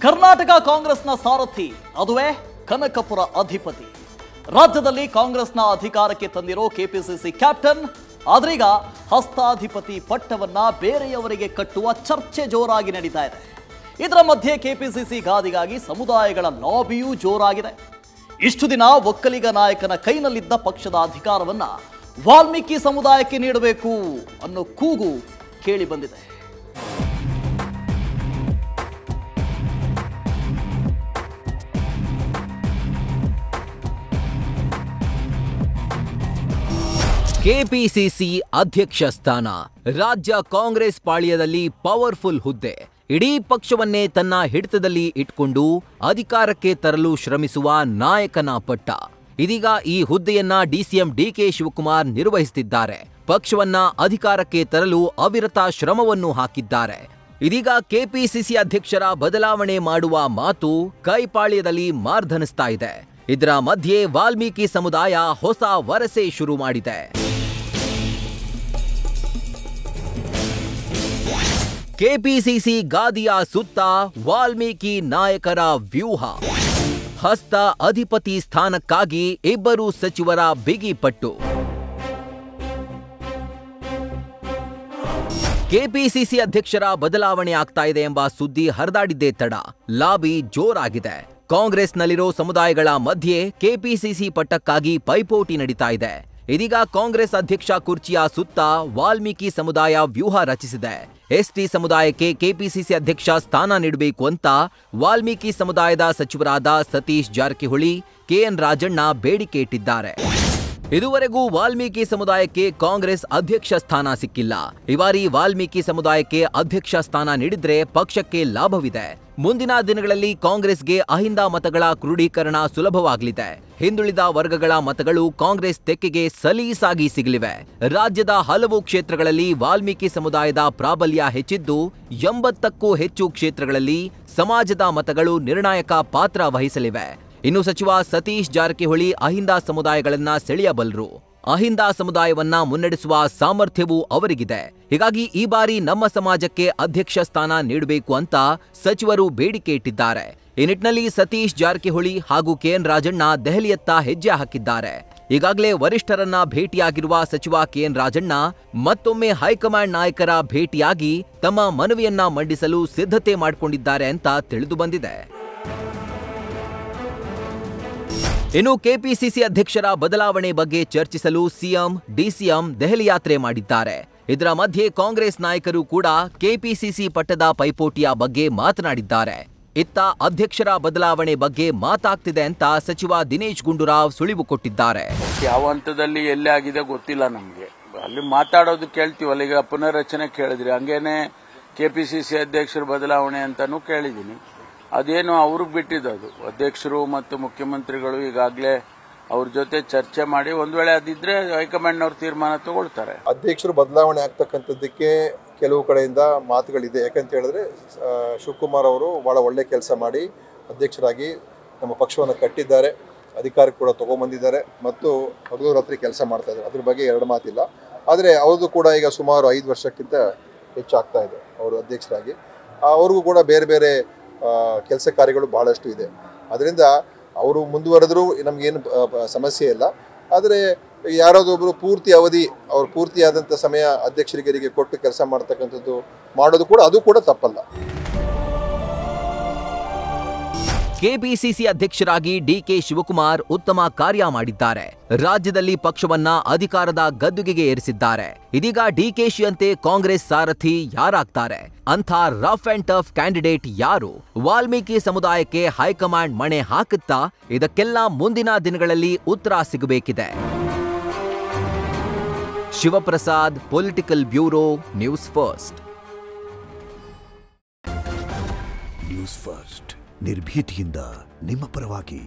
ಕರ್ನಾಟಕ ಕಾಂಗ್ರೆಸ್ನ ಸಾರಥಿ ಅದುವೇ ಕನಕಪುರ ಅಧಿಪತಿ. ರಾಜ್ಯದಲ್ಲಿ ಕಾಂಗ್ರೆಸ್ನ ಅಧಿಕಾರಕ್ಕೆ ತಂದಿರೋ ಕೆಪಿಸಿಸಿ ಕ್ಯಾಪ್ಟನ್ ಆದ್ರೀಗ ಹಸ್ತಾಧಿಪತಿ ಪಟ್ಟವನ್ನ ಬೇರೆಯವರಿಗೆ ಕಟ್ಟುವ ಚರ್ಚೆ ಜೋರಾಗಿ ನಡೀತಾ ಇದೆ. ಇದರ ಮಧ್ಯೆ ಕೆಪಿಸಿಸಿ ಗಾದಿಗಾಗಿ ಸಮುದಾಯಗಳ ಲಾಬಿಯೂ ಜೋರಾಗಿದೆ. ಇಷ್ಟು ದಿನ ಒಕ್ಕಲಿಗ ನಾಯಕನ ಕೈನಲ್ಲಿದ್ದ ಪಕ್ಷದ ಅಧಿಕಾರವನ್ನ ವಾಲ್ಮೀಕಿ ಸಮುದಾಯಕ್ಕೆ ನೀಡಬೇಕು ಅನ್ನೋ ಕೂಗು ಕೇಳಿ ಬಂದಿದೆ. ಕೆಪಿಸಿಸಿ ಅಧ್ಯಕ್ಷ ಸ್ಥಾನ ರಾಜ್ಯ ಕಾಂಗ್ರೆಸ್ ಪಾಳ್ಯದಲ್ಲಿ ಪವರ್ಫುಲ್ ಹುದ್ದೆ. ಇಡೀ ಪಕ್ಷವನ್ನೇ ತನ್ನ ಹಿಡಿತದಲ್ಲಿ ಇಟ್ಕೊಂಡು ಅಧಿಕಾರಕ್ಕೆ ತರಲು ಶ್ರಮಿಸುವ ನಾಯಕನ ಪಟ್ಟ. ಇದೀಗ ಈ ಹುದ್ದೆಯನ್ನ ಡಿಸಿಎಂ ಡಿಕೆ ಶಿವಕುಮಾರ್ ನಿರ್ವಹಿಸುತ್ತಿದ್ದಾರೆ. ಪಕ್ಷವನ್ನ ಅಧಿಕಾರಕ್ಕೆ ತರಲು ಅವಿರತ ಶ್ರಮವನ್ನು ಹಾಕಿದ್ದಾರೆ. ಇದೀಗ ಕೆಪಿಸಿಸಿ ಅಧ್ಯಕ್ಷರ ಬದಲಾವಣೆ ಮಾಡುವ ಮಾತು ಕೈಪಾಳ್ಯದಲ್ಲಿ ಮಾರ್ಧನಿಸ್ತಾ ಇದೆ. ಇದರ ಮಧ್ಯೆ ವಾಲ್ಮೀಕಿ ಸಮುದಾಯ ಹೊಸ ವರಸೆ ಶುರು ಮಾಡಿದೆ. ಕೆಪಿಸಿಸಿ ಗಾದಿಯ ಸುತ್ತ ವಾಲ್ಮೀಕಿ ನಾಯಕರ ವ್ಯೂಹ. ಹಸ್ತ ಅಧಿಪತಿ ಸ್ಥಾನಕ್ಕಾಗಿ ಇಬ್ಬರು ಸಚಿವರ ಬಿಗಿ ಪಟ್ಟು. ಕೆಪಿಸಿಸಿ ಅಧ್ಯಕ್ಷರ ಬದಲಾವಣೆ ಆಗ್ತಾ ಇದೆ ಎಂಬ ಸುದ್ದಿ ಹರಿದಾಡಿದ್ದೇ ತಡ ಲಾಬಿ ಜೋರಾಗಿದೆ. ಕಾಂಗ್ರೆಸ್ನಲ್ಲಿರೋ ಸಮುದಾಯಗಳ ಮಧ್ಯೆ ಕೆಪಿಸಿಸಿ ಪಟ್ಟಕ್ಕಾಗಿ ಪೈಪೋಟಿ ನಡೀತಾ ಇದೆ. ಇದೀಗ ಕಾಂಗ್ರೆಸ್ ಅಧ್ಯಕ್ಷ ಕುರ್ಚಿಯ ಸುತ್ತ ವಾಲ್ಮೀಕಿ ಸಮುದಾಯ ವ್ಯೂಹ ರಚಿಸಿದೆ. ಎಸ್ಟಿ ಸಮುದಾಯಕ್ಕೆ ಕೆಪಿಸಿಸಿ ಅಧ್ಯಕ್ಷ ಸ್ಥಾನ ನೀಡಬೇಕು ಅಂತ ವಾಲ್ಮೀಕಿ ಸಮುದಾಯದ ಸಚಿವರಾದ ಸತೀಶ್ ಜಾರಕಿಹೊಳಿ, ಕೆಎನ್ ರಾಜಣ್ಣ ಬೇಡಿಕೆ ಇಟ್ಟಿದ್ದಾರೆ. ಇದುವರೆಗೂ ವಾಲ್ಮೀಕಿ ಸಮುದಾಯಕ್ಕೆ ಕಾಂಗ್ರೆಸ್ ಅಧ್ಯಕ್ಷ ಸ್ಥಾನ ಸಿಕ್ಕಿಲ್ಲ. ಈ ಬಾರಿ ವಾಲ್ಮೀಕಿ ಸಮುದಾಯಕ್ಕೆ ಅಧ್ಯಕ್ಷ ಸ್ಥಾನ ನೀಡಿದ್ರೆ ಪಕ್ಷಕ್ಕೆ ಲಾಭವಿದೆ. ಮುಂದಿನ ದಿನಗಳಲ್ಲಿ ಕಾಂಗ್ರೆಸ್ಗೆ ಅಹಿಂದ ಮತಗಳ ಕ್ರೋಢೀಕರಣ ಸುಲಭವಾಗಲಿದೆ. ಹಿಂದುಳಿದ ವರ್ಗಗಳ ಮತಗಳು ಕಾಂಗ್ರೆಸ್ ತೆಕ್ಕೆಗೆ ಸಲೀಸಾಗಿ ಸಿಗಲಿವೆ. ರಾಜ್ಯದ ಹಲವು ಕ್ಷೇತ್ರಗಳಲ್ಲಿ ವಾಲ್ಮೀಕಿ ಸಮುದಾಯದ ಪ್ರಾಬಲ್ಯ ಹೆಚ್ಚಿದ್ದು 80ಕ್ಕೂ ಹೆಚ್ಚು ಕ್ಷೇತ್ರಗಳಲ್ಲಿ ಸಮಾಜದ ಮತಗಳು ನಿರ್ಣಾಯಕ ಪಾತ್ರ ವಹಿಸಲಿವೆ. ಇನ್ನು ಸಚಿವ ಸತೀಶ್ ಜಾರಕಿಹೊಳಿ ಅಹಿಂದ ಸಮುದಾಯಗಳನ್ನ ಸೆಳೆಯಬಲ್ಲರು. ಅಹಿಂದ ಸಮುದಾಯವನ್ನ ಮುನ್ನಡೆಸುವ ಸಾಮರ್ಥ್ಯವೂ ಅವರಿಗಿದೆ. ಹೀಗಾಗಿ ಈ ಬಾರಿ ನಮ್ಮ ಸಮಾಜಕ್ಕೆ ಅಧ್ಯಕ್ಷ ಸ್ಥಾನ ನೀಡಬೇಕು ಅಂತ ಸಚಿವರು ಬೇಡಿಕೆ ಇಟ್ಟಿದ್ದಾರೆ. ಈ ನಿಟ್ಟಿನಲ್ಲಿ ಸತೀಶ್ ಜಾರಕಿಹೊಳಿ ಹಾಗೂ ಕೆಎನ್ ರಾಜಣ್ಣ ದೆಹಲಿಯತ್ತ ಹೆಜ್ಜೆ ಹಾಕಿದ್ದಾರೆ. ಈಗಾಗಲೇ ವರಿಷ್ಠರನ್ನ ಭೇಟಿಯಾಗಿರುವ ಸಚಿವ ಕೆಎನ್ ರಾಜಣ್ಣ ಮತ್ತೊಮ್ಮೆ ಹೈಕಮಾಂಡ್ ನಾಯಕರ ಭೇಟಿಯಾಗಿ ತಮ್ಮ ಮನವಿಯನ್ನ ಮಂಡಿಸಲು ಸಿದ್ಧತೆ ಮಾಡಿಕೊಂಡಿದ್ದಾರೆ ಅಂತ ತಿಳಿದು ಬಂದಿದೆ. ಇನ್ನು ಕೆಪಿಸಿಸಿ ಅಧ್ಯಕ್ಷರ ಬದಲಾವಣೆ ಬಗ್ಗೆ ಚರ್ಚಿಸಲು ಸಿಎಂ, ಡಿಸಿಎಂ ದೆಹಲಿ ಯಾತ್ರೆ ಮಾಡಿದ್ದಾರೆ. ಇದರ ಮಧ್ಯೆ ಕಾಂಗ್ರೆಸ್ ನಾಯಕರು ಕೂಡ ಕೆಪಿಸಿಸಿ ಪಟ್ಟದ ಪೈಪೋಟಿಯ ಬಗ್ಗೆ ಮಾತನಾಡಿದ್ದಾರೆ. ಇತ್ತ ಅಧ್ಯಕ್ಷರ ಬದಲಾವಣೆ ಬಗ್ಗೆ ಮಾತಾಗ್ತಿದೆ ಅಂತ ಸಚಿವ ದಿನೇಶ್ ಗುಂಡೂರಾವ್ ಸುಳಿವು ಕೊಟ್ಟಿದ್ದಾರೆ. ಯಾವ ಹಂತದಲ್ಲಿ ಎಲ್ಲಿ ಆಗಿದೆ ಗೊತ್ತಿಲ್ಲ ನಮಗೆ. ಅಲ್ಲಿ ಮಾತಾಡೋದು ಕೇಳ್ತೀವಲ್ಲ, ಈಗ ಪುನರ್ರಚನೆ ಕೇಳಿದ್ರಿ, ಹಂಗೇನೆ ಕೆಪಿಸಿಸಿ ಅಧ್ಯಕ್ಷರ ಬದಲಾವಣೆ ಅಂತಾನೂ ಕೇಳಿದ್ದೀನಿ. ಅದೇನು ಅವ್ರಿಗೆ ಬಿಟ್ಟಿದ್ದು. ಅಧ್ಯಕ್ಷರು ಮತ್ತು ಮುಖ್ಯಮಂತ್ರಿಗಳು ಈಗಾಗಲೇ ಅವ್ರ ಜೊತೆ ಚರ್ಚೆ ಮಾಡಿ ಒಂದ್ ವೇಳೆ ಅದಿದ್ರೆ ಹೈಕಮಾಂಡ್ನವ್ರು ತೀರ್ಮಾನ ತಗೊಳ್ತಾರೆ. ಅಧ್ಯಕ್ಷರು ಬದಲಾವಣೆ ಆಗ್ತಕ್ಕಂಥದ್ದಕ್ಕೆ ಕೆಲವು ಕಡೆಯಿಂದ ಮಾತುಗಳಿದೆ. ಯಾಕಂತ ಹೇಳಿದ್ರೆ ಶಿವಕುಮಾರ್ ಅವರು ಬಹಳ ಒಳ್ಳೆ ಕೆಲಸ ಮಾಡಿ ಅಧ್ಯಕ್ಷರಾಗಿ ನಮ್ಮ ಪಕ್ಷವನ್ನು ಕಟ್ಟಿದ್ದಾರೆ, ಅಧಿಕಾರ ಕೂಡ ತಗೊಂಡ್ಬಂದಿದ್ದಾರೆ ಮತ್ತು ಹಗಲು ರಾತ್ರಿ ಕೆಲಸ ಮಾಡ್ತಾ ಇದ್ದಾರೆ. ಅದ್ರ ಬಗ್ಗೆ ಎರಡು ಮಾತಿಲ್ಲ. ಆದರೆ ಅವ್ರದ್ದು ಕೂಡ ಈಗ ಸುಮಾರು 5 ವರ್ಷಕ್ಕಿಂತ ಹೆಚ್ಚಾಗ್ತಾ ಇದೆ ಅವರು ಅಧ್ಯಕ್ಷರಾಗಿ. ಅವ್ರಿಗೂ ಕೂಡ ಬೇರೆ ಬೇರೆ ಕೆಲಸ ಕಾರ್ಯಗಳು ಬಹಳಷ್ಟು ಇದೆ. ಅದರಿಂದ ಅವರು ಮುಂದುವರೆದ್ರೂ ನಮಗೇನು ಸಮಸ್ಯೆ ಇಲ್ಲ. ಆದರೆ ಯಾರಾದೊಬ್ಬರು ಪೂರ್ತಿ ಅವಧಿ ಅವ್ರು ಪೂರ್ತಿಯಾದಂಥ ಸಮಯ ಅಧ್ಯಕ್ಷರಿಗೆ ಕೊಟ್ಟು ಕೆಲಸ ಮಾಡ್ತಕ್ಕಂಥದ್ದು ಮಾಡೋದು ಕೂಡ ಅದು ಕೂಡ ತಪ್ಪಲ್ಲ. ಕೆಪಿಸಿಸಿ ಅಧ್ಯಕ್ಷರಾಗಿ ಡಿಕೆ ಶಿವಕುಮಾರ್ ಉತ್ತಮ ಕಾರ್ಯ ಮಾಡಿದ್ದಾರೆ. ರಾಜ್ಯದಲ್ಲಿ ಪಕ್ಷವನ್ನ ಅಧಿಕಾರದ ಗದ್ದುಗೆಗೆ ಏರಿಸಿದ್ದಾರೆ. ಇದೀಗ ಡಿಕೆಶಿಯಂತೆ ಕಾಂಗ್ರೆಸ್ ಸಾರಥಿ ಯಾರಾಗ್ತಾರೆ? ಅಂಥ ರಫ್ ಅಂಡ್ ಟಫ್ ಕ್ಯಾಂಡಿಡೇಟ್ ಯಾರು? ವಾಲ್ಮೀಕಿ ಸಮುದಾಯಕ್ಕೆ ಹೈಕಮಾಂಡ್ ಮಣೆ ಹಾಕುತ್ತಾ? ಇದಕ್ಕೆಲ್ಲ ಮುಂದಿನ ದಿನಗಳಲ್ಲಿ ಉತ್ತರ ಸಿಗಬೇಕಿದೆ. Shivaprasad, political bureau, news first. News first ನಿರ್ಭೀತಿಯಿಂದ ನಿಮ್ಮ ಪರವಾಗಿ.